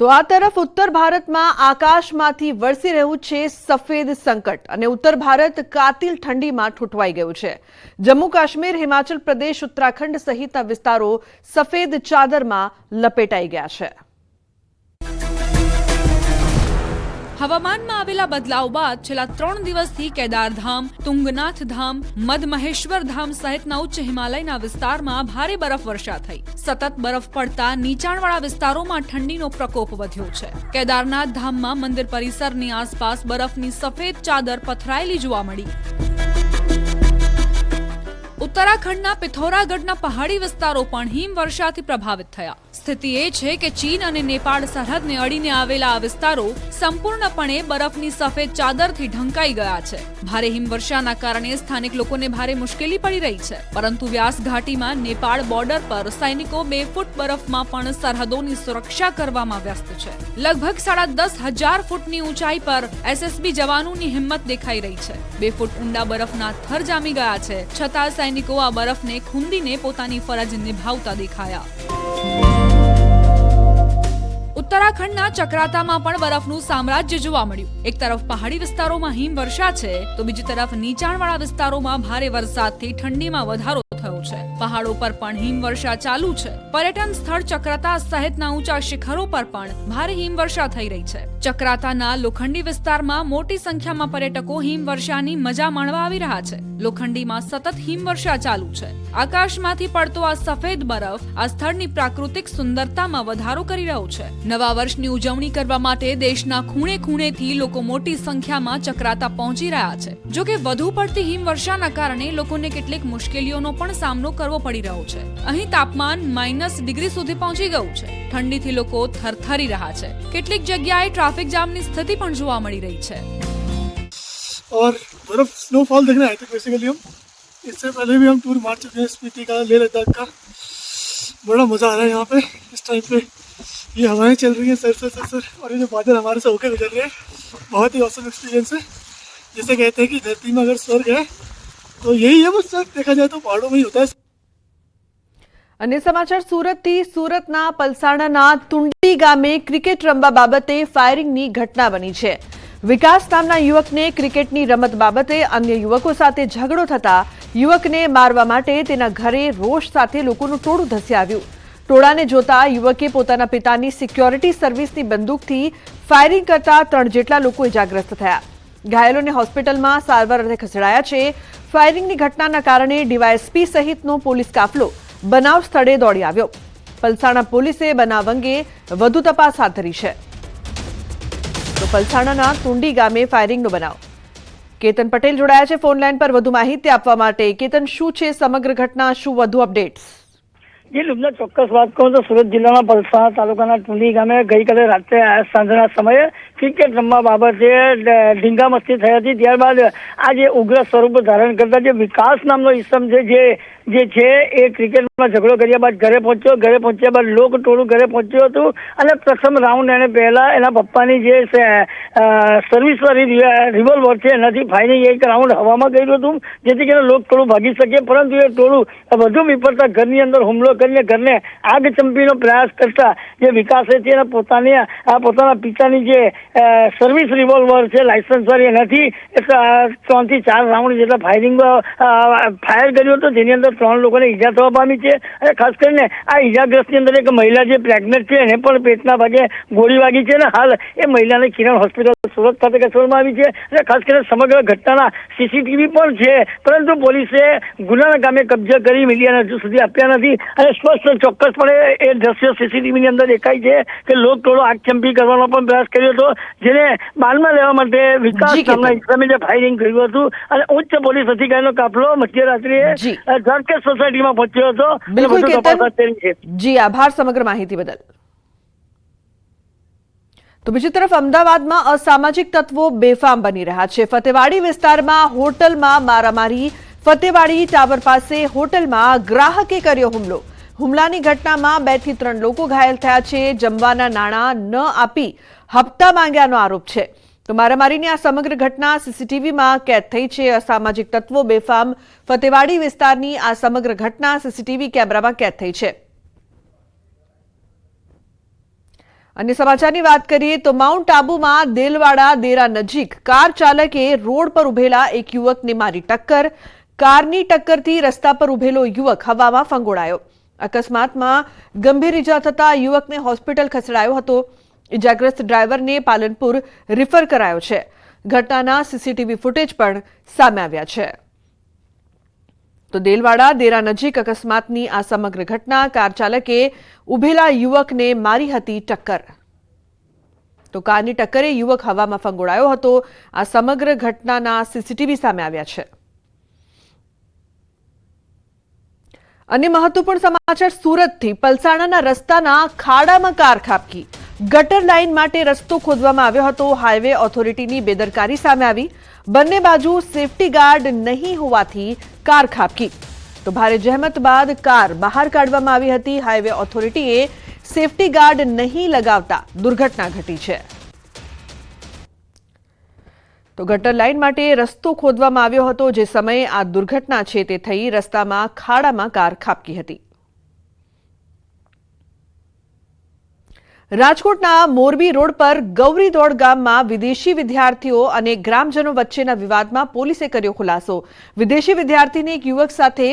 તો આ તરફ ઉત્તર ભારતમાં આકાશમાંથી વરસી રહ્યું છે સફેદ સંકટ અને ઉત્તર ભારત કાતિલ ઠંડીમાં ઠૂંઠવાઈ ગયું છે। જમ્મુ કાશ્મીર, હિમાચલ પ્રદેશ, ઉત્તરાખંડ સહિતના વિસ્તારો સફેદ ચાદરમાં લપેટાઈ ગયા છે। હવામાનમાં આવેલા બદલાવ બાદ છેલ્લા 3 દિવસથી કેદારધામ, તુંગનાથ ધામ, મદમહેશ્વર ધામ સહિતના ઉચ્ચ હિમાલયના વિસ્તારમાં ભારે બરફવર્ષા થઈ। સતત બરફ પડતા નીચાણવાળા વિસ્તારોમાં ઠંડીનો પ્રકોપ વધ્યો છે। કેદારનાથ ધામમાં મંદિર પરિસરની આસપાસ બરફની સફેદ ચાદર પથરાયેલી જોવા મળી। ઉત્તરાખંડના પિથોરાગઢના પહાડી વિસ્તારો પણ હિમવર્ષાથી પ્રભાવિત થયા। સ્થિતિ એ છે કે ચીન અને નેપાળ સરહદને અડીને આવેલા આ વિસ્તારો સંપૂર્ણપણે બરફની સફેદ ચાદરથી ઢંકાઈ ગયા છે। ભારે હિમવર્ષાના કારણે સ્થાનિક લોકોને ભારે મુશ્કેલી પડી રહી છે, પરંતુ વ્યાસ ઘાટીમાં નેપાળ બોર્ડર પર સૈનિકો 2 ફૂટ બરફમાં પણ સરહદોની સુરક્ષા કરવામાં વ્યસ્ત છે। લગભગ 10,500 ફૂટની ઊંચાઈ પર એસએસબી જવાનોની હિંમત દેખાઈ રહી છે। 2 ફૂટ ઊંડા બરફના થર જામી ગયા છે, છતાં સૈનિકો આ બરફને ખૂંદીને પોતાની ફરજ નિભાવતા દેખાયા। ઉત્તરાખંડના ચક્રાતામાં પણ બરફનું સામ્રાજ્ય જોવા મળ્યું। એક તરફ પહાડી વિસ્તારોમાં હિમવર્ષા છે, તો બીજી તરફ નીચાણવાળા વિસ્તારોમાં ભારે વરસાદથી ઠંડીમાં વધારો થયો છે। પહાડો પર પણ હિમવર્ષા ચાલુ છે। પર્યટન સ્થળ ચક્રાતા સહિતના ઊંચા શિખરો પર પણ ભારે હિમવર્ષા થઈ રહી છે। ચક્રાતાના લોખંડી વિસ્તારમાં મોટી સંખ્યામાં પર્યટકો હિમવર્ષાની મજા માણવા આવી રહ્યા છે। લોખંડીમાં સતત હિમવર્ષા ચાલુ છે। આકાશમાંથી પડતો આ સફેદ બરફ આ સ્થળની પ્રાકૃતિક સુંદરતામાં વધારો કરી રહ્યો છે। નવા વર્ષની ઉજવણી કરવા માટે દેશના ખૂણે ખૂણેથી લોકો મોટી સંખ્યામાં ચક્રાતા પહોંચી રહ્યા છે। જો કે વધુ પડતી હિમવર્ષાના કારણે લોકોને કેટલીક મુશ્કેલીઓનો પણ સામનો કરવો પડી રહ્યો છે। અહીં તાપમાન -ડિગ્રી સુધી પહોંચી ગયું છે। ઠંડીથી લોકો થરથરી રહ્યા છે। કેટલીક જગ્યાએ ટ્રાફિક જામની સ્થિતિ પણ જોવા મળી રહી છે। और बर्फ स्नोफॉल देखने आए थे बेसिकली हम। इससे पहले भी हम टूर मार चुके हैं स्पीति का, लेह लद्दाख का। बड़ा मज़ा आ रहा है यहाँ पे इस टाइम पे। ये हवाएं चल रही हैं सर और ये जो बादल हमारे से होकर गुजर रहे हैं, बहुत ही औसम एक्सपीरियंस है। जिसे कहते हैं कि धरती में अगर स्वर्ग है तो यही है। बस देखा जाए तो पहाड़ों में ही होता है। अन्य समाचार सूरतથી। सूरतना પલસાણાના તુંડી ગામે ક્રિકેટ રમવા બાબતે ફાયરિંગની ઘટના બની છે। વિકાસ નામના યુવકને ક્રિકેટની રમત બાબતે અન્ય યુવકો સાથે ઝઘડો થતા યુવકને મારવા માટે તેના ઘરે રોષ સાથે લોકોનું ટોળું ધસી આવ્યું। ટોળાને જોતા યુવકે પોતાના પિતાની સિક્યોરિટી સર્વિસની બંદૂકથી ફાયરિંગ કરતા 3 જેટલા લોકો ઇજાગ્રસ્ત થયા। ઘાયલોને હોસ્પિટલમાં સારવાર અર્થે ખસેડાયા છે। ફાયરિંગની ઘટનાના કારણે ડીવાયએસપી સહિતનો પોલીસ કાફલો બનાવ સ્થળે દોડી આવ્યો। પલસાણા પોલીસે બનાવ અંગે વધુ તપાસ હાથ ધરી છે। તો પલસાણાના તુંડી ગામે ફાયરિંગનો બનાવ। કેતન પટેલ જોડાયા છે ફોન લાઈન પર વધુ માહિતી આપવા માટે। કેતન, શું છે સમગ્ર ઘટના, શું વધુ અપડેટ્સ? જે લુબના ચોક્કસ વાત કહું તો સુરત જિલ્લાના પલસાણા તાલુકાના ટુંડી ગામે ગઈકાલે રાત્રે સાંજના સમયે ક્રિકેટ રમવા બાબતે ઢીંગામસ્તી થઈ હતી। ત્યારબાદ આ જે ઉગ્ર સ્વરૂપ ધારણ કરતા જે વિકાસ નામનો ઇસમ છે જે છે એ ક્રિકેટમાં ઝઘડો કર્યા બાદ ઘરે પહોંચ્યો। ઘરે પહોંચ્યા બાદ લોક ટોળું ઘરે પહોંચ્યું હતું અને પ્રથમ રાઉન્ડ એને પહેલા એના પપ્પાની જે સર્વિસ વાળી રિવોલ્વર છે એનાથી ફાયરિંગ એક રાઉન્ડ હવામાં કર્યું હતું, જેથી કરીને લોક ટોળું ભાગી શકે, પરંતુ એ ટોળું વધુ વિપરતા ઘરની અંદર હુમલો કરીને ઘરને આગ ચંપીનો પ્રયાસ કરતા જે વિકાસ છે એને પોતાના પિતાની જે સર્વિસ રિવોલ્વર છે લાયસન્સ વાળી એનાથી 3 થી 4 રાઉન્ડ જેટલા ફાયર કર્યું હતું, જેની અંદર 3 લોકોને ઈજા થવા પામી છે। અને ખાસ કરીને આ ઈજાગ્રસ્તની અંદર એક મહિલા જે પ્રેગ્નેન્ટ છે એને પણ પેટના ભાગે ગોળી વાગી છે અને હાલ એ મહિલાને કિરણ હોસ્પિટલ સુરત ખાતે ખસેડવામાં આવી છે। અને ખાસ કરીને સમગ્ર ઘટનાના સીસીટીવી પણ છે, પરંતુ પોલીસે ગુનાના કામે કબજે કરી મીડિયાને હજુ સુધી આપ્યા નથી। અને સ્પષ્ટ ચોક્કસપણે એ દ્રશ્ય સીસીટીવીની અંદર દેખાય છે કે લોક ટોળો આગચંપી કરવાનો પણ પ્રયાસ કર્યો હતો, જેને બાનમાં લેવા માટે વિકાસ નામના ઇસમે જે ફાયરિંગ કર્યું હતું। અને ઉચ્ચ પોલીસ અધિકારીનો કાફલો મધ્યરાત્રિએ ઝારકેશ સોસાયટીમાં પહોંચ્યો હતો। બિલકુલ કેતન, જી આભાર સમગ્ર માહિતી બદલ। તો બીજી તરફ અમદાવાદમાં અસામાજિક તત્વો બેફામ બની રહ્યા છે। ફતેવાડી વિસ્તારમાં હોટલમાં મારામારી। ફતેવાડી ટાવર પાસે હોટલમાં ગ્રાહકે કર્યો હુમલો। હુમલાની ઘટનામાં 2 થી 3 લોકો ઘાયલ થયા છે। જમવાના નાણાં ન આપી હપ્તા માંગ્યાનો આરોપ છે। તો મારામારીની આ સમગ્ર ઘટના સીસીટીવીમાં કેદ થઈ છે। અસામાજિક તત્વો બેફામ। ફતેવાડી વિસ્તારની આ સમગ્ર ઘટના સીસીટીવી કેમેરામાં કેદ થઈ છે। अन्य समाचाરની વાત કરીએ તો માઉન્ટ આબુમાં દેલવાડા દેરા નજીક કાર ચાલકે રોડ પર ઉભેલા એક યુવકને મારી ટક્કર. કારની ટક્કરથી રસ્તા પર ઉભેલો યુવક હવામાં ફંગોળાયો. અકસ્માતમાં ગંભીર ઈજા થતા યુવકને હોસ્પિટલ ખસેડાયો હતો. ઈજાગ્રસ્ત ડ્રાઈવરને પાલનપુર રિફર કરાયો છે. ઘટનાના સીસીટીવી ફૂટેજ પણ સામે આવ્યા છે. તો દેલવાડા દેરા નજીક અકસ્માતની આ સમગ્ર ઘટના કાર ચાલકે ઉભેલા યુવકને મારી હતી ટક્કર. તો કારની ટક્કરે યુવક હવામાં ફંગોળાયો હતો. આ સમગ્ર ઘટનાના સીસીટીવી સામે આવ્યા છે. અને મહત્વપૂર્ણ સમાચાર સુરતથી પલસાણાના રસ્તાના ખાડામાં કાર ખાબકી. ગટર લાઇન માટે રસ્તો ખોદવામાં આવ્યો હતો. હાઈવે ઓથોરિટીની બેદરકારી સામે આવી. બંને બાજુ સેફટી ગાર્ડ નહીં હોવાથી કાર ખાબકી. તો ભારે જહેમત બાદ કાર બહાર કાઢવામાં આવી હતી. હાઈવે ઓથોરિટીએ સેફટી ગાર્ડ નહીં લગાવતા દુર્ઘટના ઘટી છે. તો ગટર લાઇન માટે રસ્તો ખોદવામાં આવ્યો હતો. જે સમયે આ દુર્ઘટના છે તે થઈ. રસ્તામાં ખાડામાં કાર ખાબકી હતી. રાજકોટના મોરબી રોડ પર ગૌરીદોડ ગામમાં વિદેશી વિદ્યાર્થીઓ અને ગ્રામજનો વચ્ચેના વિવાદમાં પોલીસે કર્યો ખુલાસો. વિદેશી વિદ્યાર્થીને એક યુવક સાથે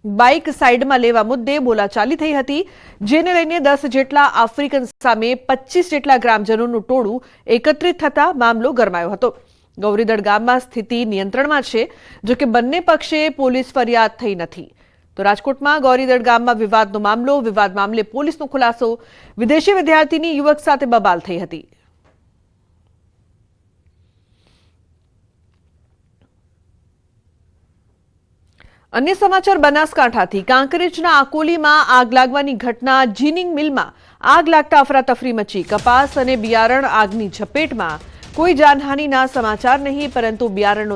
બાઇક સાઇડમાં લેવા મુદ્દે બોલાચાલી થઈ હતી. જેને લઈને 10 જેટલા આફ્રિકન સામે 25 જેટલા ગ્રામજનોનું ટોળું એકત્રિત થતા મામલો ગરમાયો હતો. ગૌરીદોડ ગામમાં સ્થિતિ નિયંત્રણમાં છે. જોકે બંને પક્ષે પોલીસ ફરિયાદ થઈ નથી. તો રાજકોટમાં ગૌરીદોડ ગામમાં વિવાદનો મામલો. વિવાદ મામલે પોલીસનો ખુલાસો. વિદેશી વિદ્યાર્થીની યુવક સાથે બબાલ થઈ હતી. અન્ય સમાચાર બનાસકાંઠાથી. કાંકરેજના આકોલીમાં આગ લાગવાની ઘટના. જીનિંગ મિલમાં આગ લાગતા અફરાતફરી મચી. કપાસ અને બિયારણ આગની ઝપેટમાં. કોઈ જાનહાનિના સમાચાર નહીં, પરંતુ બિયારણનો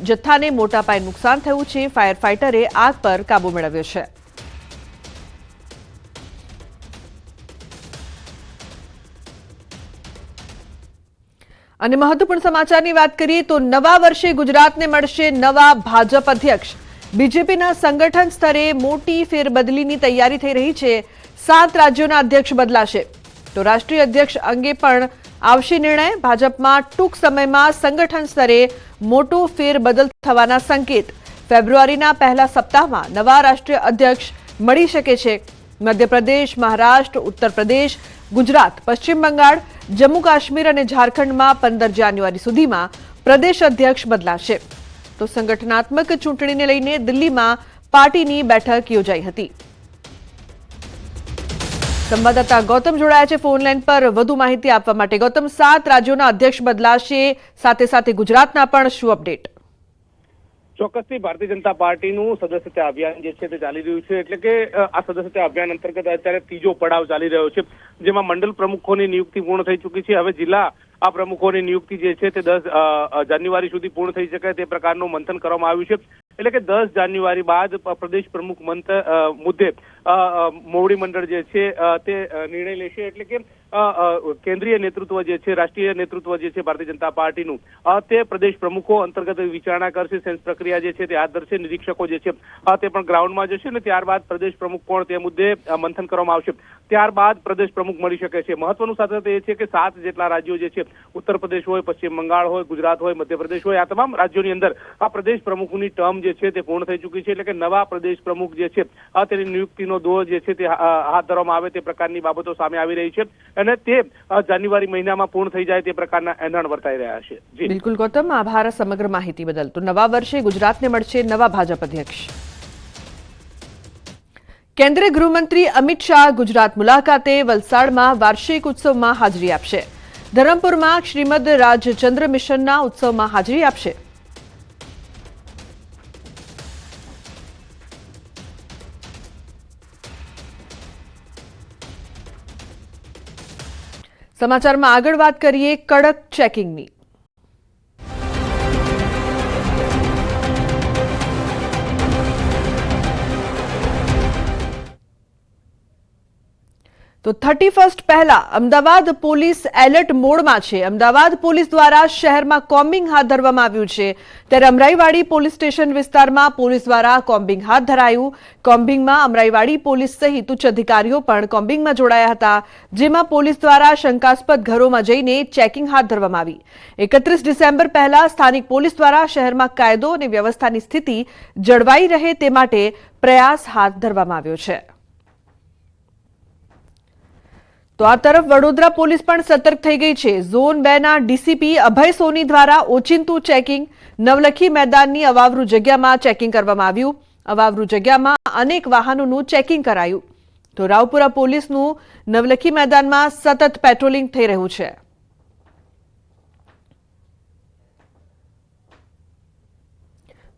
જથ્થાને મોટા પાયે નુકસાન થયું છે. ફાયર ફાઇટરે આગ પર કાબુ મેળવ્યો છે. અને મહત્વપૂર્ણ સમાચારની વાત કરીએ તો નવા વર્ષે ગુજરાતને મળશે નવા ભાજપ અધ્યક્ષ. બીજેપીના સંગઠન સ્તરે મોટી ફેરબદલીની તૈયારી થઈ રહી છે. 7 રાજ્યોના અધ્યક્ષ બદલાશે. તો રાષ્ટ્રીય અધ્યક્ષ અંગે પણ આવશે નિર્ણય. ભાજપમાં ટૂંક સમયમાં સંગઠન સ્તરે મોટો ફેરબદલ થવાના સંકેત. ફેબ્રુઆરીના પહેલા સપ્તાહમાં નવા રાષ્ટ્રીય અધ્યક્ષ મળી શકે છે. મધ્યપ્રદેશ, મહારાષ્ટ્ર, ઉત્તર પ્રદેશ, ગુજરાત, પશ્ચિમ બંગાળ, જમ્મુ કાશ્મીર અને ઝારખંડમાં 15 જાન્યુઆરી સુધીમાં પ્રદેશ અધ્યક્ષ બદલાશે. તો સંગઠનાત્મક ચૂંટણીને લઈને દિલ્હીમાં પાર્ટીની બેઠક યોજાઈ હતી. સંવાદદાતા ગૌતમ જોડાયા છે ફોન લાઈન પર વધુ માહિતી આપવા માટે. ગૌતમ, 7 રાજ્યોના અધ્યક્ષ બદલાશે, સાથે સાથે ગુજરાતના પણ શું અપડેટ? ચોક્કસથી ભારતીય જનતા પાર્ટીનું સદસ્યતા અભિયાન જે છે તે ચાલી રહ્યું છે. એટલે કે આ સદસ્યતા અભિયાન અંતર્ગત અત્યારે ત્રીજો પડાવ ચાલી રહ્યો છે, જેમાં મંડળ પ્રમુખોની નિયુક્તિ પૂર્ણ થઈ ચૂકી છે. હવે જિલ્લા આ પ્રમુખોની નિયુક્તિ જે છે તે 10 જાન્યુઆરી સુધી પૂર્ણ થઈ શકાય તે પ્રકારનું મંથન કરવામાં આવ્યું છે. એટલે કે 10 જાન્યુઆરી બાદ પ્રદેશ પ્રમુખ મુદ્દે મોવડી મંડળ જે છે તે નિર્ણય લેશે. એટલે કે કેન્દ્રીય નેતૃત્વ જે છે, રાષ્ટ્રીય નેતૃત્વ જે છે ભારતીય જનતા પાર્ટીનું, તે પ્રદેશ પ્રમુખો અંતર્ગત વિચારણા કરશે. સેન્સ પ્રક્રિયા જે છે તે હાથ ધરશે. નિરીક્ષકો જે છે તે પણ ગ્રાઉન્ડમાં જશે અને ત્યારબાદ પ્રદેશ પ્રમુખ કોણ તે મુદ્દે મંથન કરવામાં આવશે. ત્યારબાદ પ્રદેશ પ્રમુખ મળી શકે છે. મહત્વનું સાથે એ છે કે 7 જેટલા રાજ્યો જે છે, ઉત્તર પ્રદેશ હોય, પશ્ચિમ બંગાળ હોય, ગુજરાત હોય, મધ્યપ્રદેશ હોય, આ તમામ રાજ્યોની અંદર આ પ્રદેશ પ્રમુખની ટર્મ જે છે તે પૂર્ણ થઈ ચૂકી છે. એટલે કે નવા પ્રદેશ પ્રમુખ જે છે તેની નિયુક્તિનો દોર જે છે તે હાથ ધરવામાં આવે તે પ્રકારની બાબતો સામે આવી રહી છે અને તે જાન્યુઆરી મહિનામાં પૂર્ણ થઈ જાય તે પ્રકારના એંધાણ વર્તાઈ રહ્યા છે. બિલકુલ ગૌતમ, આભાર સમગ્ર માહિતી બદલ. તો નવા વર્ષે ગુજરાતને મળશે નવા ભાજપ અધ્યક્ષ. કેન્દ્રીય ગૃહમંત્રી અમિત શાહ ગુજરાત મુલાકાતે. વલસાડમાં વાર્ષિક ઉત્સવમાં હાજરી આપશે. ધરમપુરમાં શ્રીમદ રાજચંદ્ર મિશનના ઉત્સવમાં હાજરી આપશે. સમાચારમાં આગળ વાત કરીએ કડક ચેકિંગની. તો તો 31 પહેલા અમદાવાદ પોલીસ એલર્ટ મોડમાં છે. અમદાવાદ પોલીસ દ્વારા શહેરમાં કોમ્બિંગ હાથ ધરવામાં આવ્યું છે. ત્યારે અમરાઈવાડી પોલીસ સ્ટેશન વિસ્તારમાં પોલીસ દ્વારા કોમ્બિંગ હાથ ધરાયું. કોમ્બિંગમાં અમરાઈવાડી પોલીસ સહિત ઉચ્ચ અધિકારીઓ પણ કોમ્બિંગમાં જોડાયા હતા, જેમાં પોલીસ દ્વારા શંકાસ્પદ ઘરોમાં જઈને ચેકિંગ હાથ ધરવામાં આવી. 31 ડિસેમ્બર પહેલા સ્થાનિક પોલીસ દ્વારા શહેરમાં કાયદો અને વ્યવસ્થાની સ્થિતિ જળવાઈ રહે તે માટે પ્રયાસ હાથ ધરવામાં આવ્યો છે. તો આ તરફ વડોદરા પોલીસ પણ સતર્ક થઈ ગઈ છે. ઝોન 2 ના ડીસીપી અભય સોની દ્વારા ઓચિંતું ચેકિંગ નવલખી મેદાનની અવાવરૂ જગ્યામાં ચેકિંગ કરવામાં આવ્યું. અવાવરૂ જગ્યામાં અનેક વાહનોનું ચેકિંગ કરાયું. તો રાવપુરા પોલીસનું નવલખી મેદાનમાં સતત પેટ્રોલિંગ થઈ રહ્યું છે.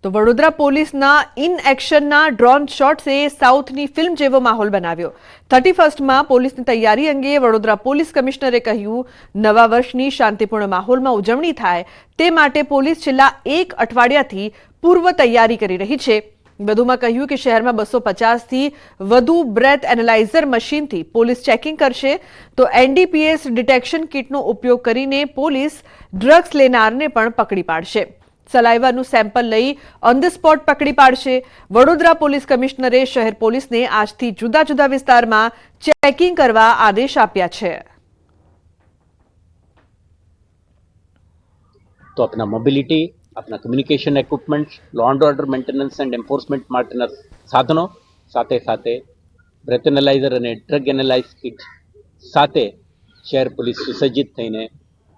તો વડોદરા પોલીસના ઇન એક્શનના ડ્રોન શોટ્સે સાઉથની ફિલ્મ જેવો માહોલ બનાવ્યો. 31માં પોલીસની તૈયારી અંગે વડોદરા પોલીસ કમિશનરે કહ્યું, નવા વર્ષની શાંતિપૂર્ણ માહોલમાં ઉજવણી થાય તે માટે પોલીસ છેલ્લા 1 અઠવાડિયાથી પૂર્વ તૈયારી કરી રહી છે. વધુમાં કહ્યું કે શહેરમાં 250થી વધુ બ્રેથ એનાલાઇઝર મશીનથી પોલીસ ચેકિંગ કરશે. તો એનડીપીએસ ડિટેક્શન કિટનો ઉપયોગ કરીને પોલીસ ડ્રગ્સ લેનારને પણ પકડી પાડશે. સલાઈવાનું સેમ્પલ લઈ ઓન ધ સ્પોટ પકડી પાડશે. વડોદરા પોલીસ કમિશનરે શહેર પોલીસને આજથી જુદા જુદા વિસ્તારમાં ચેકિંગ કરવા આદેશ આપ્યા છે. तो अपना मोबिलिटी, अपना communication equipments, law and order maintenance and enforcement माटेના સાધનો સાથે સાથે બ્રેથ એનાલાઇઝર અને ડ્રગ એનાલાઇઝ કિટ સાથે શહેર પોલીસ સુસજ્જિત થઈને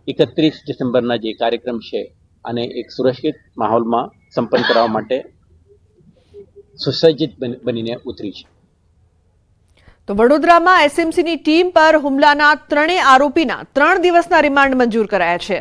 31 ડિસેમ્બરના જે કાર્યક્રમ છે અને એક સુરક્ષિત માહોલમાં સંપન્ન કરવા માટે સુસજ્જિત બનીને ઉતરી છે. તો વડોદરામાં એસએમસીની ટીમ પર હુમલાના 3 આરોપીના 3 દિવસના રિમાન્ડ મંજૂર કરાયા છે.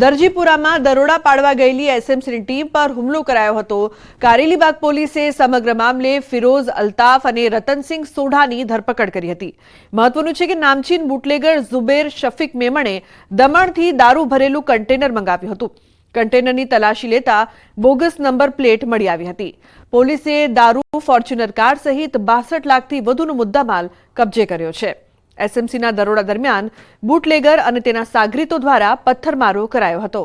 દરજીપુરામાં દરોડા પાડવા ગયેલી એસએમસીની ટીમ પર હુમલો કરાયો હતો. કારેલીબાગ પોલીસે સમગ્ર મામલે ફિરોઝ અલ્તાફ અને રતનસિંહ સોઢાની ધરપકડ કરી હતી. મહત્વનું છે કે નામચીન બુટલેગર ઝુબેર શફીક મેમણે દમણથી દારૂ ભરેલું કન્ટેનર મંગાવ્યું હતું. કન્ટેનરની તલાશી લેતા બોગસ નંબર પ્લેટ મળી આવી હતી. પોલીસે દારૂ, ફોર્ચ્યુનર કાર સહિત 62 લાખથી વધુનો મુદ્દામાલ કબજે કર્યો છે. એસએમસીના દરોડા દરમિયાન બુટલેગર અને તેના સાગરીતો દ્વારા પથ્થરમારો કરાયો હતો.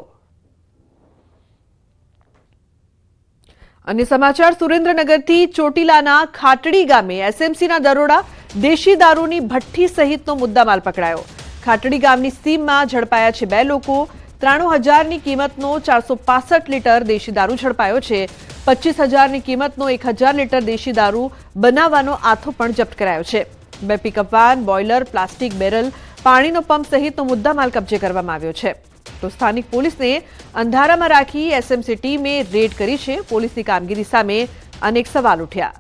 અન્ય સમાચાર સુરેન્દ્રનગરથી ચોટીલાના ખાટડી ગામે એસએમસીના દરોડા, દેશી દારૂની ભઠ્ઠી સહિતનો મુદ્દામાલ પકડાયો. ખાટડી ગામની સીમમાં ઝડપાયા છે 2 લોકો. 93,000ની કિંમતનો 465 લીટર દેશી દારૂ ઝડપાયો છે. 25,000ની કિંમતનો 1,000 લીટર દેશી દારૂ બનાવવાનો આથો પણ જપ્ત કરાયો છે. 2 pickup van, boiler, plastic barrel, પાણીનો પંપ સહિતનો મુદ્દામાલ કબજે કરવામાં આવ્યો છે. તો સ્થાનિક પોલીસને અંધારામાં રાખી એસએમસી ટીમે રેડ કરી છે. પોલીસની કામગીરી સામે અનેક સવાલ ઉઠ્યા.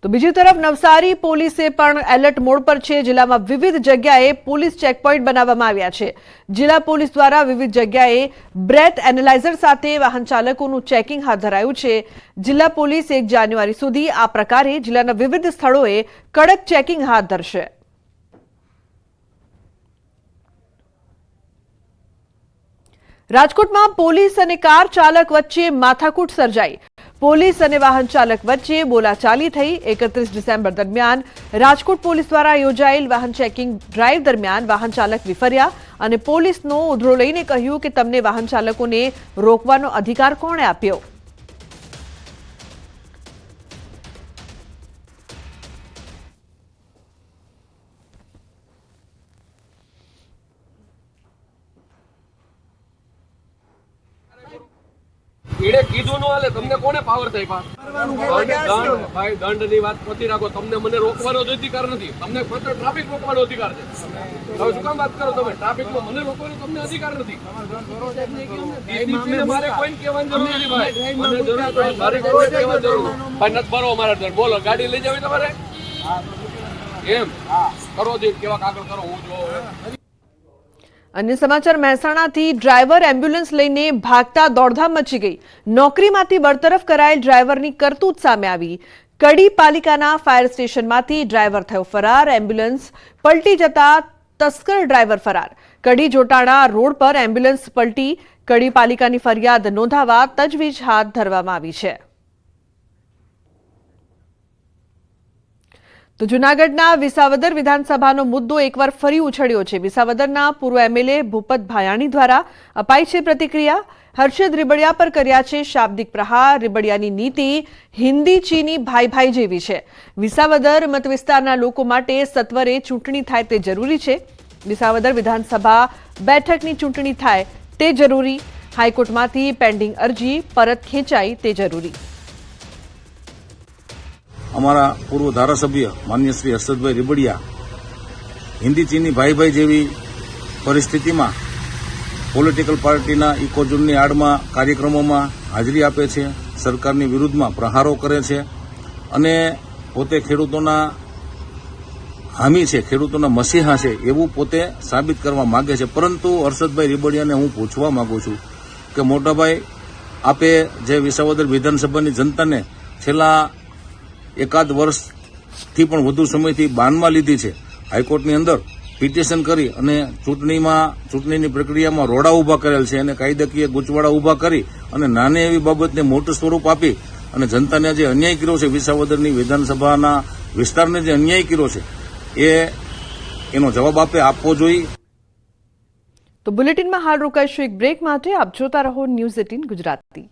તો બીજી તરફ નવસારી પોલીસે પણ એલર્ટ મોડ પર છે. જિલ્લામાં વિવિધ જગ્યાએ પોલીસ ચેકપોઇન્ટ બનાવવામાં આવ્યા છે. જિલ્લા પોલીસ દ્વારા વિવિધ જગ્યાએ બ્રેથ એનાલાઇઝર સાથે વાહન ચાલકોનું ચેકિંગ હાથ ધરાયું છે. જિલ્લા પોલીસ 1 જાન્યુઆરી સુધી આ પ્રકારે જિલ્લાના વિવિધ સ્થળોએ કડક ચેકિંગ હાથ ધરશે. રાજકોટમાં પોલીસ અને કાર ચાલક વચ્ચે માથાકૂટ સર્જાઈ. પોલીસ અને વાહન ચાલક વચ્ચે બોલાચાલી થઈ. 31 ડિસેમ્બર દરમિયાન રાજકોટ પોલીસ દ્વારા યોજાયેલ વાહન ચેકિંગ ડ્રાઈવ દરમિયાન વાહન ચાલક વિફર્યા અને પોલીસનો ઉધડો લઈને કહ્યું કે તમને વાહન ચાલકોને રોકવાનો અધિકાર કોણે આપ્યો? એડે કીધું ન હાલે, તમને કોને પાવર થાય ભાઈ? દંડની વાત નથી રાખો. તમને મને રોકવાનો અધિકાર નથી. તમને ફક્ત ટ્રાફિક રોકવાનો અધિકાર છે. હવે શું કામ વાત કરો તમે? ટ્રાફિકમાં મને રોકવાનો તમને અધિકાર નથી. મારે કોઈને કહેવાની જરૂર નથી ભાઈ. મને જરૂર મારે કોઈ કહેવાની જરૂર ભાઈ નથી. ભરો મારા દર બોલો, ગાડી લઈ જાવી તમારે એમ કરો દે કેવા કાગળ કરો. હું જો અન્ય સમાચાર મહેસાણાથી ડ્રાઈવર એમ્બ્યુલન્સ લઈને ભાગતા દોડધામ મચી ગઈ. નોકરીમાંથી બરતરફ કરાયેલ ડ્રાઈવરની કરતૂત સામે આવી. કડી પાલિકાના ફાયર સ્ટેશનમાંથી ડ્રાઈવર થયો ફરાર. એમ્બ્યુલન્સ પલટી જતા તસ્કર ડ્રાઈવર ફરાર. કડી જોટાણા રોડ પર એમ્બ્યુલન્સ પલટી. કડી પાલિકાની ફરિયાદ નોંધાવા તજવીજ હાથ ધરવામાં આવી છે. તો જૂનાગઢના વિસાવદર વિધાનસભાનો મુદ્દો એકવાર ફરી ઉછળ્યો છે. વિસાવદરના પૂર્વ એમએલએ ભૂપત ભાયાણી દ્વારા અપાઈ છે પ્રતિક્રિયા. હર્ષદ રીબડિયા પર કર્યા છે શાબ્દિક પ્રહાર. રીબડિયાની નીતિ હિન્દી ચીની ભાઈ ભાઈ જેવી છે. વિસાવદર મતવિસ્તારના લોકો માટે સત્વરે ચૂંટણી થાય તે જરૂરી છે. વિસાવદર વિધાનસભા બેઠકની ચૂંટણી થાય તે જરૂરી. હાઈકોર્ટમાંથી પેન્ડિંગ અરજી પરત ખેંચાય તે જરૂરી. અમારા પૂર્વ ધારાસભ્ય માન્ય શ્રી હર્ષદભાઈ રીબડિયા હિન્દી ચીની ભાઈ ભાઈ જેવી પરિસ્થિતિમાં પોલિટિકલ પાર્ટીના ઇકોઝોનની આડમાં કાર્યક્રમોમાં હાજરી આપે છે, સરકારની વિરુદ્ધમાં પ્રહારો કરે છે અને પોતે ખેડૂતોના હામી છે, ખેડૂતોના મસીહા છે એવું પોતે સાબિત કરવા માંગે છે. પરંતુ હર્ષદભાઈ રીબડિયાને હું પૂછવા માંગુ છું કે મોટાભાઈ, આપે જે વિસાવદર વિધાનસભાની જનતાને છેલ્લા એકાદ વર્ષથી પણ વધુ સમયથી બાનમાં લીધી છે, હાઈકોર્ટની અંદર પિટિશન કરી અને ચૂંટણીની પ્રક્રિયામાં રોડા ઉભા કરેલ છે અને કાયદાકીય ગૂંચવાડા ઉભા કરી અને નાની એવી બાબતને મોટું સ્વરૂપ આપી અને જનતાને જે અન્યાય કર્યો છે, વિસાવદરની વિધાનસભાના વિસ્તારને જે અન્યાય કર્યો છે એનો જવાબ આપવો જોઈએ. તો બુલેટિનમાં હાલ રોકાઈશું એક બ્રેક માટે. આપ જોતા રહો ન્યૂઝ 18 ગુજરાતી.